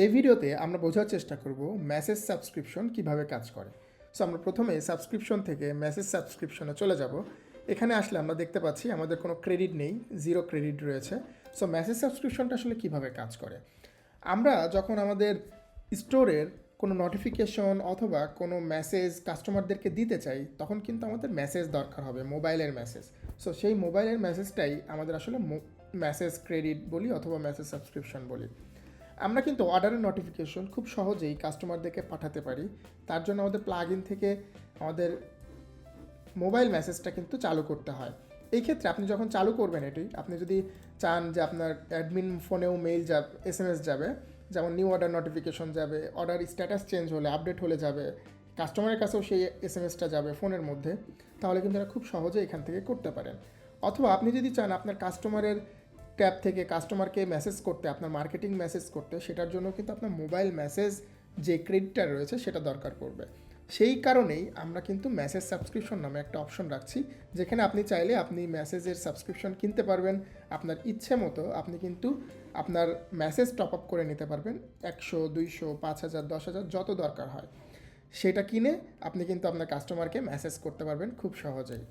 এই ভিডিওতে আমরা বোঝার চেষ্টা করব মেসেজ সাবস্ক্রিপশন কিভাবে কাজ করে। সো আমরা প্রথমে সাবস্ক্রিপশন থেকে মেসেজ সাবস্ক্রিপশনে চলে যাব। এখানে আসলে আমরা দেখতে পাচ্ছি আমাদের কোনো ক্রেডিট নেই, জিরো ক্রেডিট রয়েছে। সো মেসেজ সাবস্ক্রিপশনটা আসলে কিভাবে কাজ করে, আমরা যখন আমাদের স্টোরের কোনো নোটিফিকেশন অথবা কোনো মেসেজ কাস্টমারদেরকে দিতে চাই, তখন কিন্তু আমাদের মেসেজ দরকার হবে, মোবাইলের মেসেজ। সো সেই মোবাইলের মেসেজটাই আমাদের আসলে মেসেজ ক্রেডিট বলি অথবা মেসেজ সাবস্ক্রিপশন বলি। আমরা কিন্তু অর্ডারের নোটিফিকেশন খুব সহজেই কাস্টমারদেরকে পাঠাতে পারি। তার জন্য আমাদের প্লাগ ইন থেকে আমাদের মোবাইল মেসেজটা কিন্তু চালু করতে হয়। এই ক্ষেত্রে আপনি যখন চালু করবেন এটি, আপনি যদি চান যে আপনার অ্যাডমিন ফোনেও মেইল যাবে, SMS যাবে, যেমন নিউ অর্ডার নোটিফিকেশন যাবে, অর্ডার স্ট্যাটাস চেঞ্জ হলে আপডেট হলে যাবে, কাস্টমারের কাছেও সেই SMSটা যাবে ফোনের মধ্যে, তাহলে কিন্তু এটা খুব সহজে এখান থেকে করতে পারেন। অথবা আপনি যদি চান আপনার কাস্টমারের ট্যাব থেকে কাস্টমারকে মেসেজ করতে, আপনার মার্কেটিং মেসেজ করতে, সেটার জন্য কিন্তু আপনার মোবাইল মেসেজ যে ক্রেডিটটা রয়েছে সেটা দরকার পড়বে। সেই কারণেই আমরা কিন্তু মেসেজ সাবস্ক্রিপশন নামে একটা অপশন রাখছি, যেখানে আপনি চাইলে আপনি মেসেজের সাবস্ক্রিপশন কিনতে পারবেন। আপনার ইচ্ছে মতো আপনি কিন্তু আপনার মেসেজ টপ আপ করে নিতে পারবেন, 100, 200, 5000, 10,000 যত দরকার হয় সেটা কিনে আপনি কিন্তু আপনার কাস্টমারকে মেসেজ করতে পারবেন খুব সহজেই।